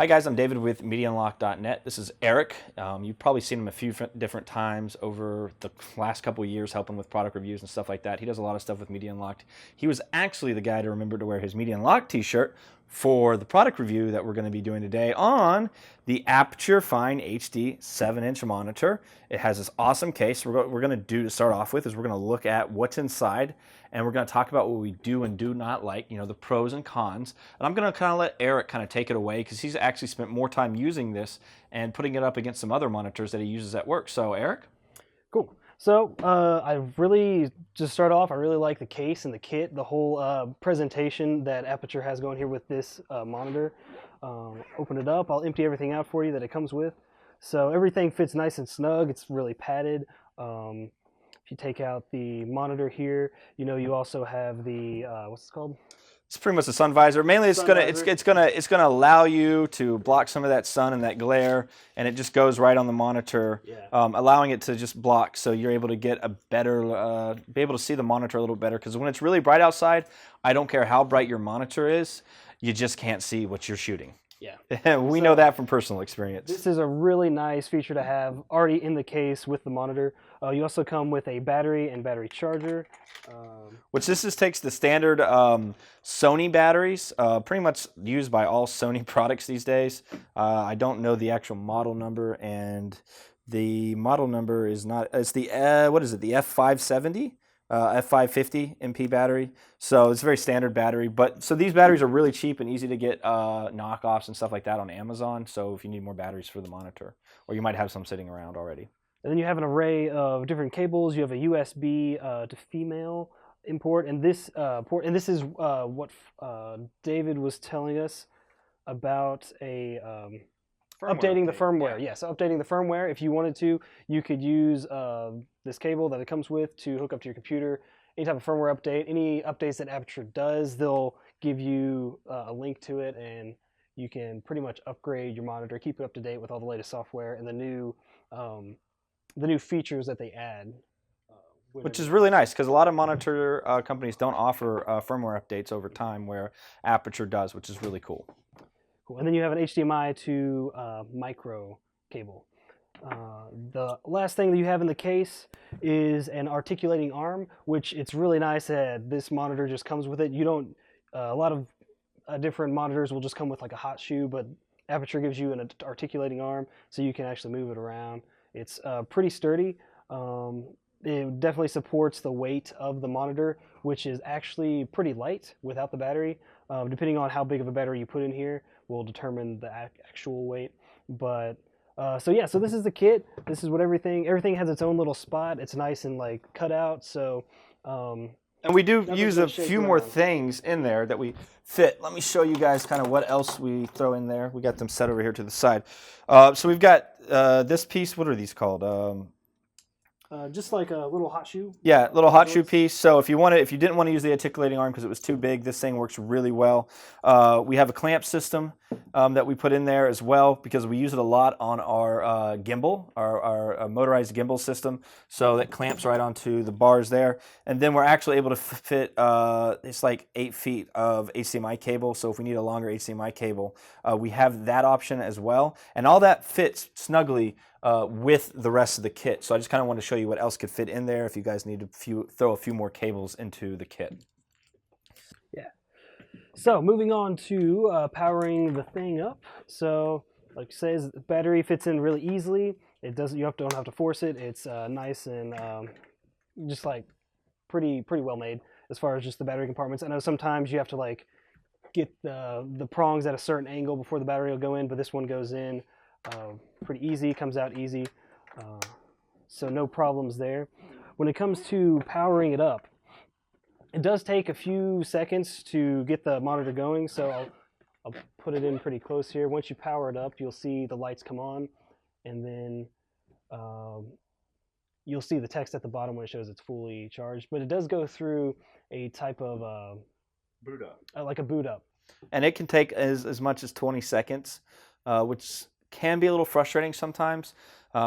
Hi guys, I'm David with MediaUnlock.net. This is Eric. You've probably seen him a few different times over the last couple of years helping with product reviews and stuff like that. He does a lot of stuff with Media Unlocked. He was actually the guy to remember to wear his Media Unlocked t-shirt for the product review that we're going to be doing today on the Aputure FineHD 7-inch monitor. It has this awesome case. We're going to do to start off with is we're going to look at what's inside, and we're going to talk about what we do and do not like, you know, the pros and cons. And I'm going to kind of let Eric kind of take it away because he's actually spent more time using this and putting it up against some other monitors that he uses at work. So Eric? Cool. So I really, to start off, I really like the case and the kit, the whole presentation that Aputure has going here with this monitor. Open it up. I'll empty everything out for you that it comes with. So everything fits nice and snug. It's really padded. If you take out the monitor here, you know, you also have the, what's it called? It's pretty much a sun visor. Mainly, it's gonna allow you to block some of that sun and that glare, and it just goes right on the monitor, allowing it to just block, so you're able to get a better, be able to see the monitor a little better. Because when it's really bright outside, I don't care how bright your monitor is, you just can't see what you're shooting. Yeah, we know that from personal experience. This is a really nice feature to have already in the case with the monitor. You also come with a battery and battery charger. Which this just takes the standard Sony batteries, pretty much used by all Sony products these days. I don't know the actual model number, and the model number is not, it's the, what is it, the F570? F550 MP battery, so it's a very standard battery. But so these batteries are really cheap and easy to get knockoffs and stuff like that on Amazon. So if you need more batteries for the monitor, or you might have some sitting around already. And then you have an array of different cables. You have a USB to female import, and this port. And this is what David was telling us about a updating the firmware. Yes, updating the firmware. If you wanted to, you could use this cable that it comes with to hook up to your computer. Any type of firmware update, any updates that Aputure does, they'll give you a link to it, and you can pretty much upgrade your monitor, keep it up to date with all the latest software and the new features that they add. Which is really nice because a lot of monitor companies don't offer firmware updates over time, where Aputure does, which is really cool. Cool. And then you have an HDMI to micro cable. The last thing that you have in the case is an articulating arm, which it's really nice that this monitor just comes with it. You don't, a lot of different monitors will just come with like a hot shoe, but Aputure gives you an articulating arm so you can actually move it around. It's pretty sturdy. It definitely supports the weight of the monitor, which is actually pretty light without the battery. Depending on how big of a battery you put in here will determine the actual weight. But so yeah, so this is the kit. This is what everything has its own little spot. It's nice and like cut out. So and we do use a few more things in there that we fit. Let me show you guys kind of what else we throw in there. We got them set over here to the side. So we've got this piece. What are these called? Just like a little hot shoe. Yeah, little hot shoe piece. So if you didn't want to use the articulating arm because it was too big, this thing works really well. We have a clamp system that we put in there as well because we use it a lot on our gimbal, our motorized gimbal system. So that clamps right onto the bars there. And then we're actually able to fit, it's like 8 feet of HDMI cable. So if we need a longer HDMI cable, we have that option as well. And all that fits snugly with the rest of the kit. So I just kind of want to show you what else could fit in there if you guys need to throw a few more cables into the kit. Yeah. So moving on to powering the thing up. So like it says, the battery fits in really easily. It doesn't. You don't have to force it. It's nice and just like pretty well made as far as just the battery compartments. I know sometimes you have to like get the prongs at a certain angle before the battery will go in, but this one goes in pretty easy, comes out easy, so no problems there. When it comes to powering it up, it does take a few seconds to get the monitor going, so I'll put it in pretty close here. Once you power it up, you'll see the lights come on, and then you'll see the text at the bottom when it shows it's fully charged, but it does go through a type of boot up, like a boot up. And it can take as much as 20 seconds, which can be a little frustrating sometimes.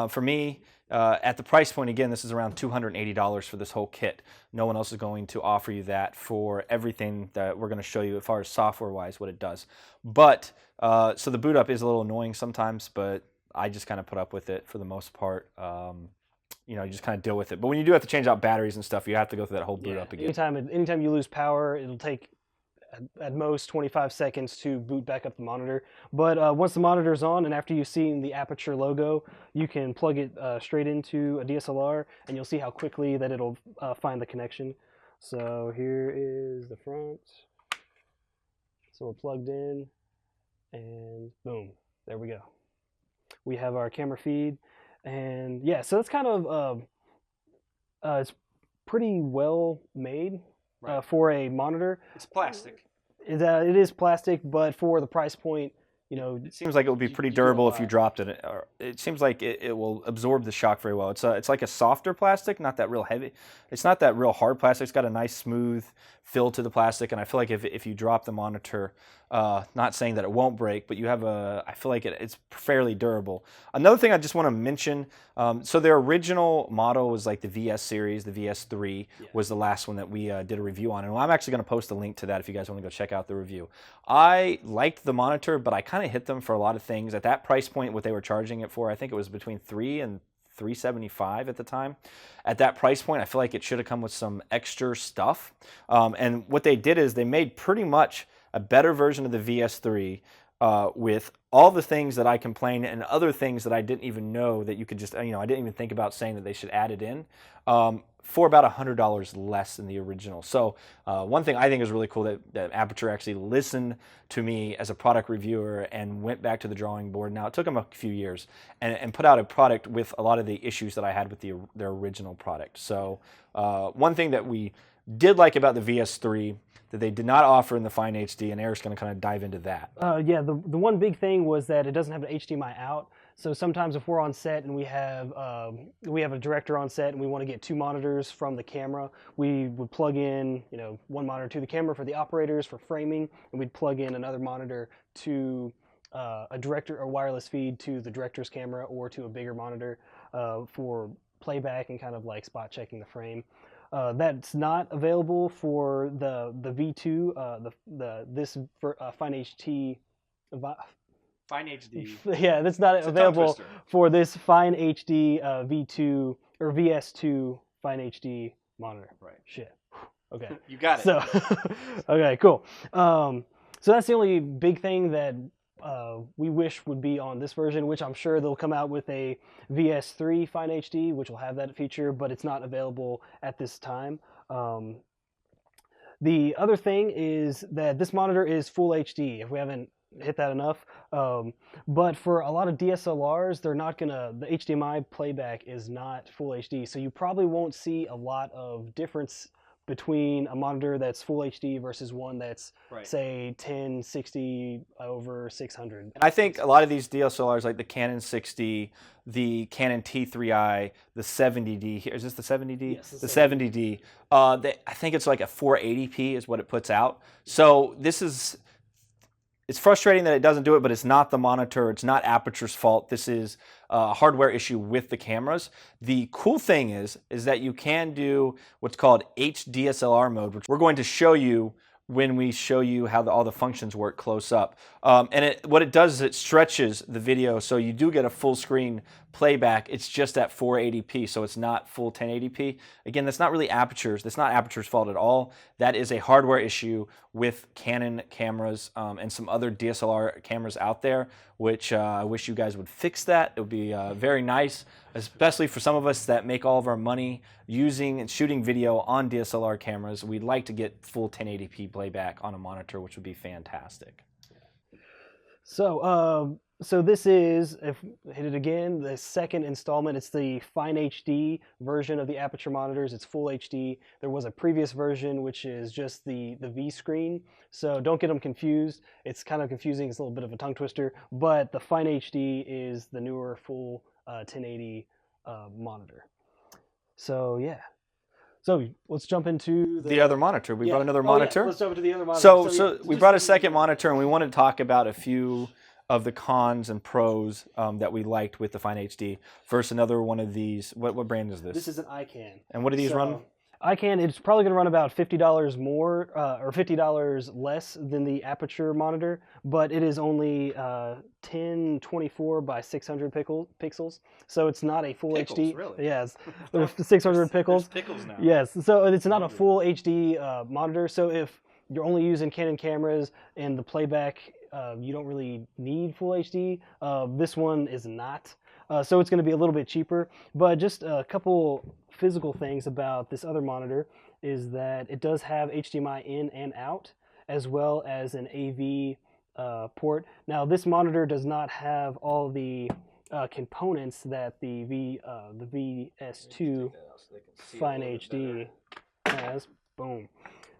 For me, at the price point, again, this is around $280 for this whole kit. No one else is going to offer you that for everything that we're going to show you as far as software-wise what it does. But, so the boot up is a little annoying sometimes, but I just kind of put up with it for the most part. You know, you just kind of deal with it. But when you do have to change out batteries and stuff, you have to go through that whole boot up again. Anytime you lose power, it'll take at most 25 seconds to boot back up the monitor. But once the monitor's on and after you've seen the Aputure logo, you can plug it straight into a DSLR and you'll see how quickly that it'll find the connection. So here is the front. So we're plugged in and boom, there we go. We have our camera feed and yeah, so it's kind of, it's pretty well made. Right. For a monitor. It's plastic. It is plastic, but for the price point, you know, it seems like it would be pretty durable if you dropped it. It seems like it will absorb the shock very well. It's like a softer plastic, not that real heavy. It's not that real hard plastic. It's got a nice smooth feel to the plastic, and I feel like if you drop the monitor, not saying that it won't break, but you have I feel like it's fairly durable. Another thing I just want to mention, so their original model was like the VS series, the VS3 was the last one that we did a review on, and I'm actually going to post a link to that if you guys want to go check out the review. I liked the monitor, but I kind of hit them for a lot of things. At that price point, what they were charging it for, I think it was between $300 and $375 at the time. At that price point, I feel like it should have come with some extra stuff. And what they did is they made pretty much a better version of the VS3 with all the things that I complained and other things that I didn't even know that you could just, you know, I didn't even think about saying that they should add it in. For about $100 less than the original. So one thing I think is really cool that Aputure actually listened to me as a product reviewer and went back to the drawing board. Now, it took them a few years and put out a product with a lot of the issues that I had with their original product. So one thing that we did like about the VS3 that they did not offer in the FineHD, and Eric's going to kind of dive into that. Yeah, the one big thing was that it doesn't have an HDMI out. So sometimes if we're on set and we have a director on set and we want to get two monitors from the camera, we would plug in, you know, one monitor to the camera for the operators for framing, and we'd plug in another monitor to a director or wireless feed to the director's camera or to a bigger monitor for playback and kind of like spot checking the frame. That's not available for the V2, this FineHD. FineHD. Yeah, that's not available for this FineHD V2 or VS2 FineHD monitor. Right. Shit. Okay. You got it. So, okay, cool. So that's the only big thing that we wish would be on this version, which I'm sure they'll come out with a VS3 FineHD, which will have that feature, but it's not available at this time. The other thing is that this monitor is full HD, if we haven't hit that enough. But for a lot of DSLRs, they're not gonna, the HDMI playback is not full HD, so you probably won't see a lot of difference between a monitor that's full HD versus one that's, say, 1060 over 600. And I think a lot of these DSLRs, like the Canon 60, the Canon T3i, the 70D, is this the 70D? Yes, the 70D. I think it's like a 480p is what it puts out. So this is, it's frustrating that it doesn't do it, but it's not the monitor. It's not Aputure's fault. This is a hardware issue with the cameras. The cool thing is that you can do what's called Hdslr mode, which we're going to show you when we show you how all the functions work close up. And what it does is it stretches the video so you do get a full screen playback. It's just at 480p, so it's not full 1080p. Again, that's not really Aputure's. That's not Aputure's fault at all. That is a hardware issue with Canon cameras and some other DSLR cameras out there, which I wish you guys would fix that. It would be very nice, especially for some of us that make all of our money using and shooting video on DSLR cameras. We'd like to get full 1080p playback on a monitor, which would be fantastic. So this is, if hit it again, the second installment. It's the FineHD version of the Aputure monitors. It's full HD. There was a previous version which is just the V screen. So don't get them confused. It's kind of confusing. It's a little bit of a tongue twister. But the FineHD is the newer full 1080 monitor. So yeah. So let's jump into the other monitor. We brought another monitor. Yeah. Let's jump into the other monitor. So we brought a second monitor, and we wanted to talk about a few of the cons and pros that we liked with the FineHD versus another one of these. What brand is this? This is an ICANN. And what do these run? ICANN, it's probably going to run about $50 more or $50 less than the Aputure monitor, but it is only 1024 by 600 pixels, so it's not a full HD. Really? Yes, 600 pixels. There's pickles now. Yes, so it's not a full HD monitor. So if you're only using Canon cameras and the playback, you don't really need full HD. This one is not. So it's going to be a little bit cheaper, but just a couple physical things about this other monitor is that it does have HDMI in and out, as well as an AV port. Now this monitor does not have all the components that the VS2 FineHD has. Boom.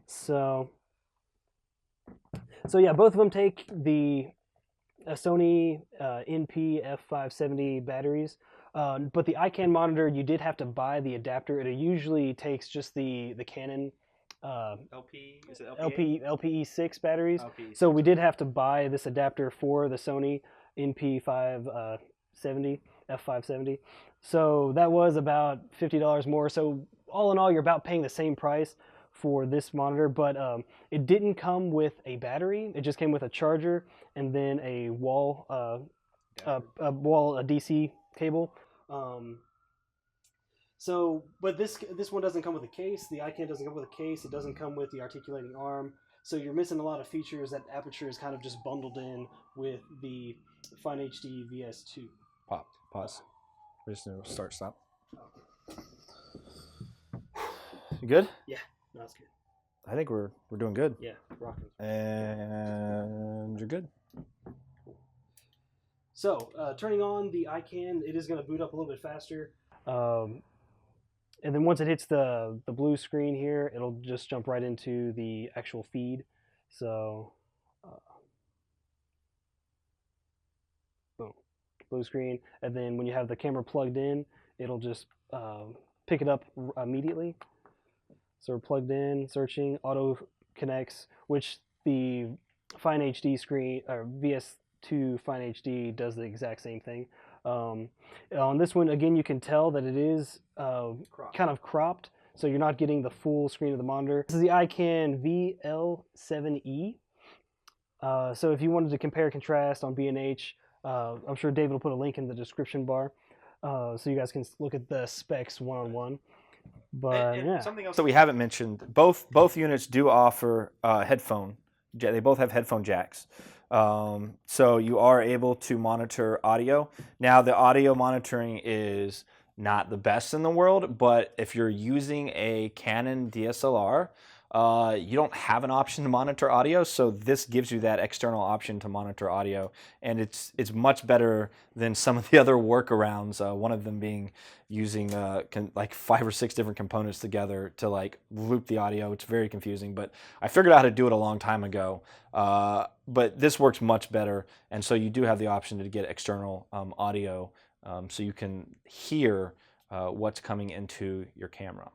So yeah, both of them take the Sony NP F570 batteries, but the ICANN monitor, you did have to buy the adapter. It usually takes just the Canon LPE6 batteries. So we did have to buy this adapter for the Sony NP570 F570. So that was about $50 more. So all in all, you're about paying the same price for this monitor, but it didn't come with a battery. It just came with a charger and then a wall DC cable. So, but this one doesn't come with a case. The ICANN doesn't come with a case. It doesn't come with the articulating arm. So you're missing a lot of features that Aputure is kind of just bundled in with the FineHD VS2. Pause. We're just gonna start, stop. You good? Yeah. No, that's good. I think we're doing good. Yeah, rocking. And you're good. So, turning on the ICANN, it is going to boot up a little bit faster. And then once it hits the blue screen here, it'll just jump right into the actual feed. So, boom, blue screen. And then when you have the camera plugged in, it'll just pick it up immediately. So we're plugged in, searching, auto connects, which the FineHD screen, or VS2 FineHD does the exact same thing. On this one, again, you can tell that it is kind of cropped, so you're not getting the full screen of the monitor. This is the ICANN VL7E. So if you wanted to compare and contrast on B&H, I'm sure David will put a link in the description bar, so you guys can look at the specs one-on-one. But and yeah. Something else that we haven't mentioned, both units do offer headphone. They both have headphone jacks. So you are able to monitor audio. Now the audio monitoring is not the best in the world, but if you're using a Canon DSLR, you don't have an option to monitor audio, so this gives you that external option to monitor audio, and it's much better than some of the other workarounds. One of them being using like 5 or 6 different components together to like loop the audio. It's very confusing, but I figured out how to do it a long time ago. But this works much better, and so you do have the option to get external audio, so you can hear what's coming into your camera.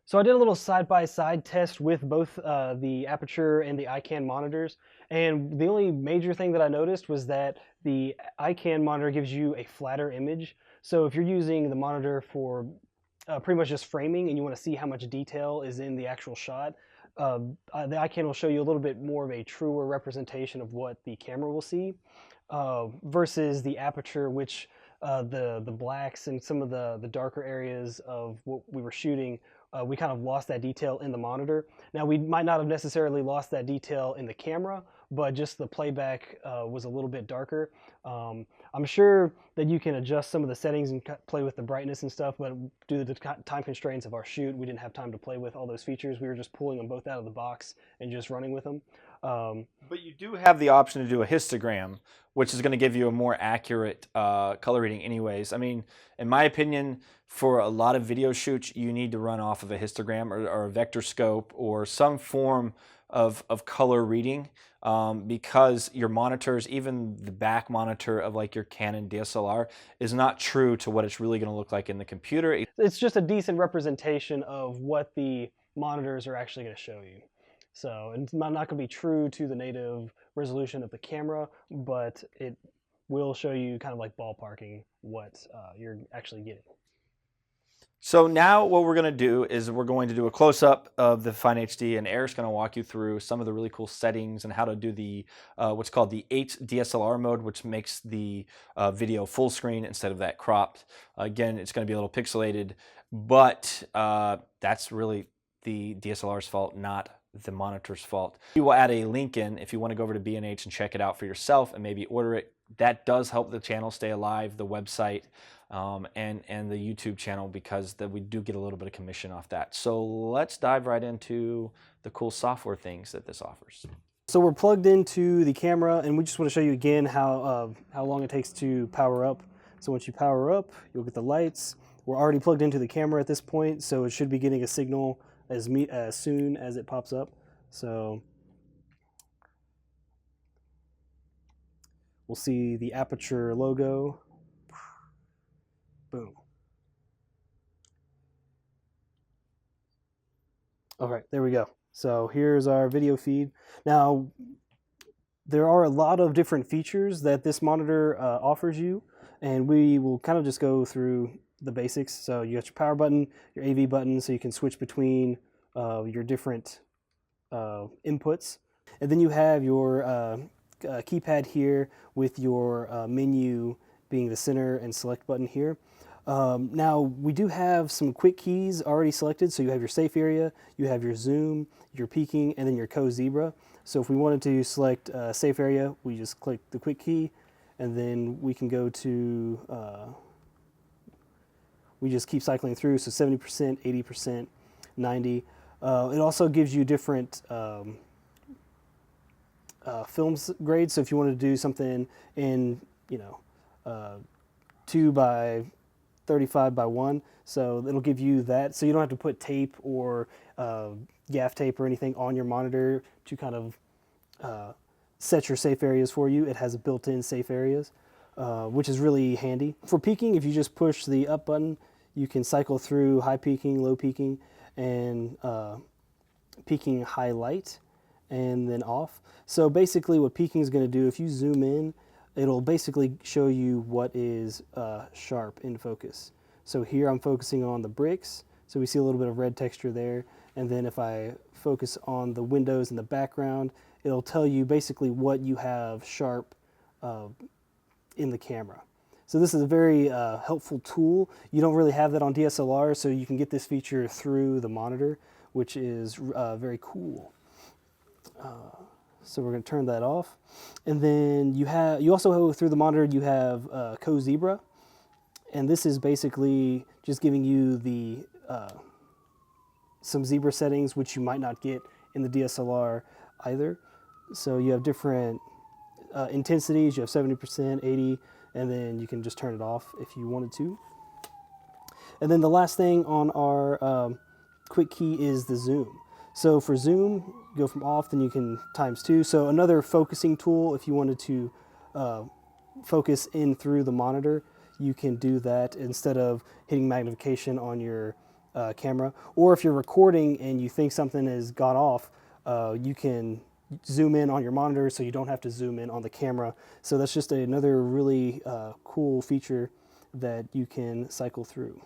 So I did a little side-by-side test with both the Aputure and the ICANN monitors, and the only major thing that I noticed was that the ICANN monitor gives you a flatter image. So if you're using the monitor for pretty much just framing and you want to see how much detail is in the actual shot, the ICANN will show you a little bit more of a truer representation of what the camera will see, versus the Aputure, which the blacks and some of the darker areas of what we were shooting, we kind of lost that detail in the monitor. Now, we might not have necessarily lost that detail in the camera, but just the playback was a little bit darker. I'm sure that you can adjust some of the settings and play with the brightness and stuff, but due to the time constraints of our shoot, we didn't have time to play with all those features. We were just pulling them both out of the box and just running with them. But you do have the option to do a histogram, which is going to give you a more accurate color reading anyways. I mean, in my opinion, for a lot of video shoots, you need to run off of a histogram or a vector scope or some form of color reading, because your monitors, even the back monitor of like your Canon DSLR, is not true to what it's really going to look like in the computer. It's just a decent representation of what the monitors are actually going to show you. So it's not going to be true to the native resolution of the camera, but it will show you kind of like ballparking what you're actually getting. So now what we're going to do is we're going to do a close-up of the FineHD, and Eric's going to walk you through some of the really cool settings and how to do the what's called the Hdslr mode, which makes the video full screen instead of that cropped. Again, it's going to be a little pixelated, but that's really the DSLR's fault, not the monitor's fault. We will add a link in if you want to go over to B&H and check it out for yourself and maybe order it. That does help the channel stay alive, the website, and the YouTube channel, because we do get a little bit of commission off that. So let's dive right into the cool software things that this offers. So we're plugged into the camera, and we just want to show you again how long it takes to power up. So once you power up, you'll get the lights. We're already plugged into the camera at this point, so it should be getting a signal as soon as it pops up. So we'll see the Aputure logo. Boom. All right, there we go. So here's our video feed. Now, there are a lot of different features that this monitor offers you, and we will kind of just go through the basics. So you got your power button, your AV button, so you can switch between your different inputs. And then you have your keypad here with your menu being the center and select button here. Now, we do have some quick keys already selected. So you have your safe area, you have your zoom, your peaking, and then your co-zebra. So if we wanted to select safe area, we just click the quick key, and then we can go to, we just keep cycling through. So 70%, 80%, 90. It also gives you different films grades. So if you want to do something in, 2 by 35 by 1, so it'll give you that. So you don't have to put tape or gaff tape or anything on your monitor to kind of set your safe areas for you. It has a built-in safe areas, which is really handy. For peaking, if you just push the up button, you can cycle through high peaking, low peaking, and peaking highlight, and then off. So basically what peaking is going to do, if you zoom in, it'll basically show you what is sharp in focus. So here I'm focusing on the bricks, so we see a little bit of red texture there. And then if I focus on the windows in the background, it'll tell you basically what you have sharp in the camera. So this is a very helpful tool. You don't really have that on DSLR, so you can get this feature through the monitor, which is very cool. So we're going to turn that off, and then you also through the monitor you have co-zebra, and this is basically just giving you the some zebra settings which you might not get in the DSLR either. So you have different intensities. You have 70%, 80, and then you can just turn it off if you wanted to. And then the last thing on our quick key is the zoom. So for zoom, go from off, then you can ×2. So another focusing tool, if you wanted to focus in through the monitor, you can do that instead of hitting magnification on your camera. Or if you're recording and you think something has got off, you can zoom in on your monitor so you don't have to zoom in on the camera. So that's just another really cool feature that you can cycle through.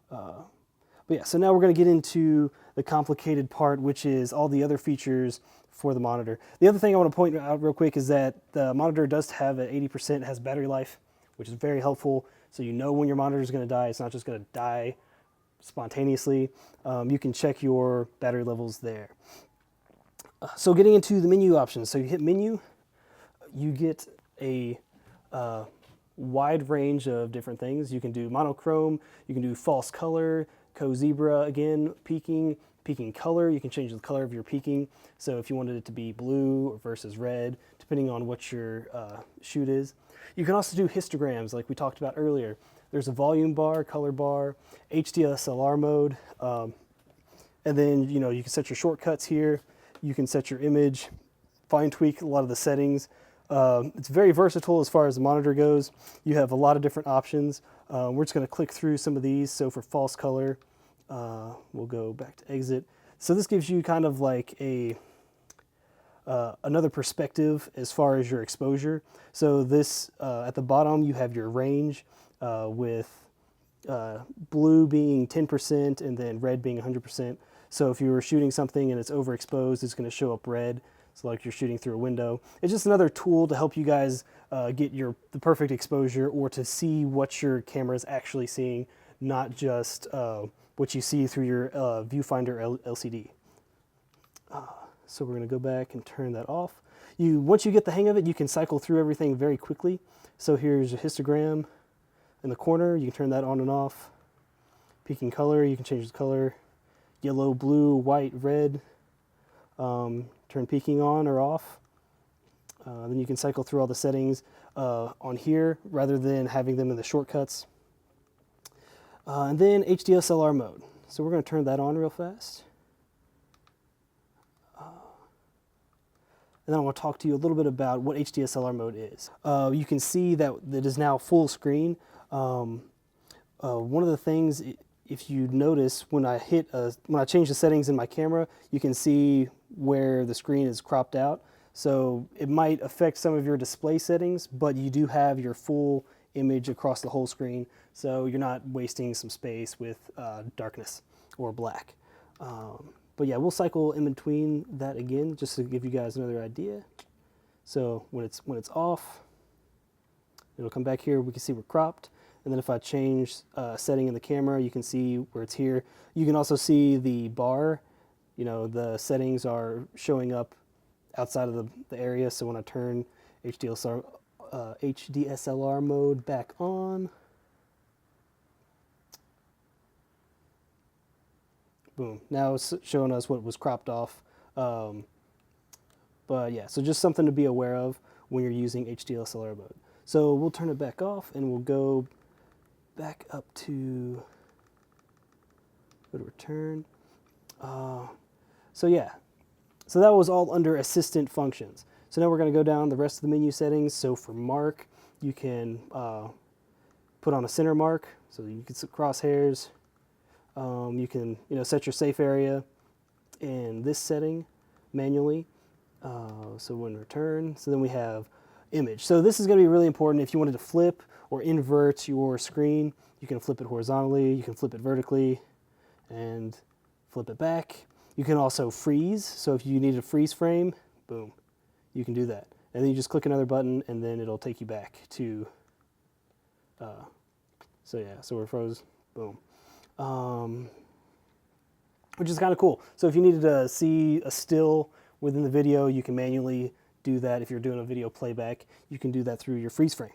But yeah, so now we're going to get into the complicated part, which is all the other features for the monitor. The other thing I want to point out real quick is that the monitor does have an 80%, it has battery life, which is very helpful. So you know when your monitor is going to die. It's not just going to die spontaneously. You can check your battery levels there. So getting into the menu options. So you hit menu, you get a wide range of different things. You can do monochrome, you can do false color, co-zebra again, peaking color. You can change the color of your peaking. So if you wanted it to be blue versus red, depending on what your shoot is. You can also do histograms like we talked about earlier. There's a volume bar, color bar, Hdslr mode, and then you can set your shortcuts here. You can set your image, fine tweak a lot of the settings. It's very versatile as far as the monitor goes. You have a lot of different options. We're just going to click through some of these. So for false color, we'll go back to exit. So this gives you kind of like a another perspective as far as your exposure. So this at the bottom you have your range with blue being 10% and then red being 100%. So if you were shooting something and it's overexposed, it's going to show up red. So like you're shooting through a window. It's just another tool to help you guys get the perfect exposure, or to see what your camera is actually seeing, not just what you see through your viewfinder LCD. So we're going to go back and turn that off. Once you get the hang of it, you can cycle through everything very quickly. So here's a histogram in the corner. You can turn that on and off. Peaking color, you can change the color. Yellow, blue, white, red. Turn peaking on or off. Then you can cycle through all the settings on here rather than having them in the shortcuts. And then Hdslr mode. So we're going to turn that on real fast. And then I want to talk to you a little bit about what Hdslr mode is. You can see that it is now full screen. One of the things, if you notice, when I change the settings in my camera, you can see where the screen is cropped out. So it might affect some of your display settings, but you do have your full image across the whole screen, so you're not wasting some space with darkness or black. But yeah, we'll cycle in between that again, just to give you guys another idea. So when it's off, it'll come back here. We can see we're cropped. And then if I change setting in the camera, you can see where it's here. You can also see the bar. You know, the settings are showing up outside of the area. So when I turn Hdslr mode back on, boom, now it's showing us what was cropped off. But yeah, so just something to be aware of when you're using Hdslr mode. So we'll turn it back off and we'll go back up to, go to return. So yeah, so that was all under assistant functions. So now we're going to go down the rest of the menu settings. So for mark, you can put on a center mark, so you can set crosshairs. You can set your safe area in this setting manually. So when return, so then we have image. So this is going to be really important if you wanted to flip or invert your screen. You can flip it horizontally, you can flip it vertically, and flip it back. You can also freeze. So if you need a freeze frame, boom, you can do that. And then you just click another button and then it'll take you back to, so yeah, so we're froze, boom. Which is kind of cool. So if you needed to see a still within the video, you can manually do that. If you're doing a video playback, you can do that through your freeze frame.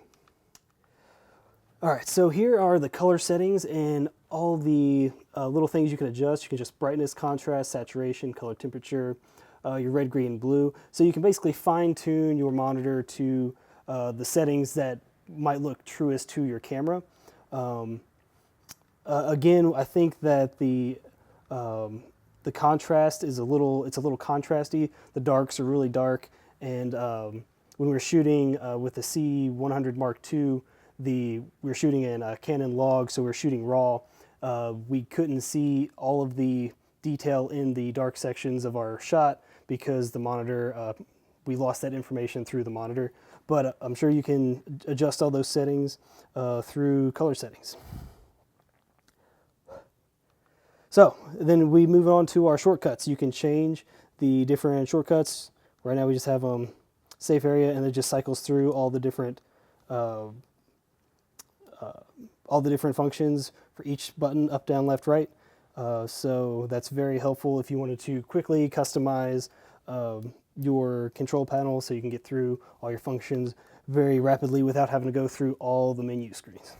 All right, so here are the color settings and all the little things you can adjust. You can adjust brightness, contrast, saturation, color temperature, your red, green, blue. So you can basically fine tune your monitor to the settings that might look truest to your camera. Again, I think that the contrast is a little contrasty. The darks are really dark, and when we're shooting with the C100 Mark II, we're shooting in a Canon log, so we're shooting raw. We couldn't see all of the detail in the dark sections of our shot because the monitor, we lost that information through the monitor. But I'm sure you can adjust all those settings through color settings. So then we move on to our shortcuts. You can change the different shortcuts. Right now we just have safe area, and it just cycles through all the different functions for each button, up, down, left, right. So that's very helpful if you wanted to quickly customize your control panel so you can get through all your functions very rapidly without having to go through all the menu screens.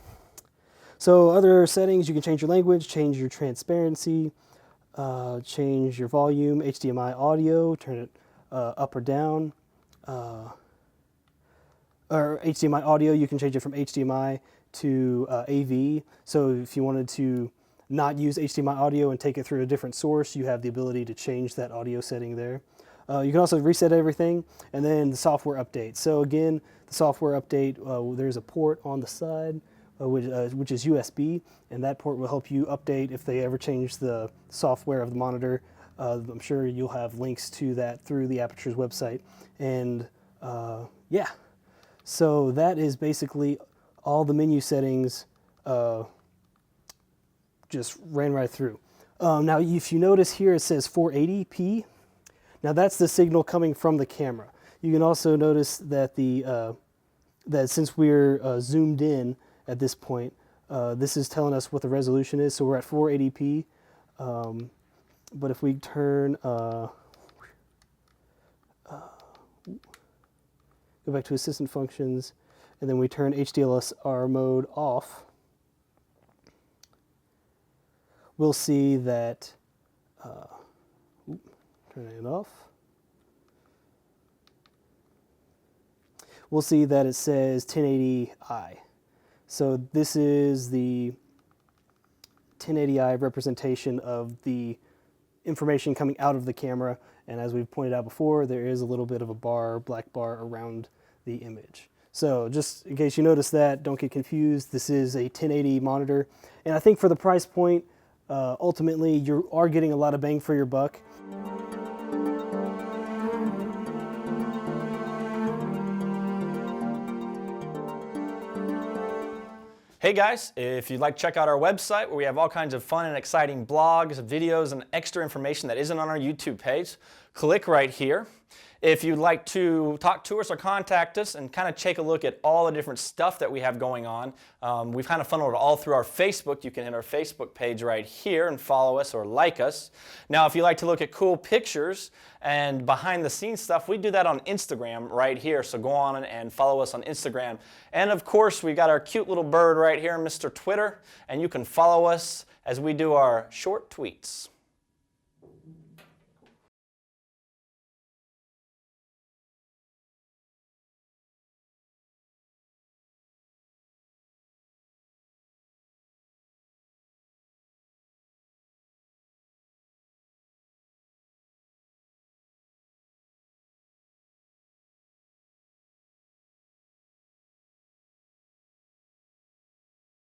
So other settings, you can change your language, change your transparency, change your volume, HDMI audio, turn it up or down. Or HDMI audio, you can change it from HDMI to AV. So if you wanted to not use HDMI audio and take it through a different source, you have the ability to change that audio setting there. You can also reset everything, and then the software update. So again, the software update, there's a port on the side, which is USB, and that port will help you update if they ever change the software of the monitor. I'm sure you'll have links to that through the Aputure's website. And yeah, so that is basically all the menu settings just ran right through. Now, if you notice here, it says 480p. Now, that's the signal coming from the camera. You can also notice that that since we're zoomed in at this point, this is telling us what the resolution is. So we're at 480p. But if we turn, go back to assistant functions, and then we turn Hdslr mode off, we'll see that, turn it off, we'll see that it says 1080i. So this is the 1080i representation of the information coming out of the camera, and as we've pointed out before, there is a little bit of a bar, black bar around the image. So just in case you notice that, don't get confused, this is a 1080 monitor, and I think for the price point, ultimately you are getting a lot of bang for your buck. Hey guys, if you'd like to check out our website where we have all kinds of fun and exciting blogs, videos, and extra information that isn't on our YouTube page, click right here. If you'd like to talk to us or contact us and kind of take a look at all the different stuff that we have going on, we've kind of funneled it all through our Facebook. You can hit our Facebook page right here and follow us or like us. Now, if you like to look at cool pictures and behind the scenes stuff, we do that on Instagram right here. So go on and follow us on Instagram. And of course, we got our cute little bird right here, Mr. Twitter, and you can follow us as we do our short tweets.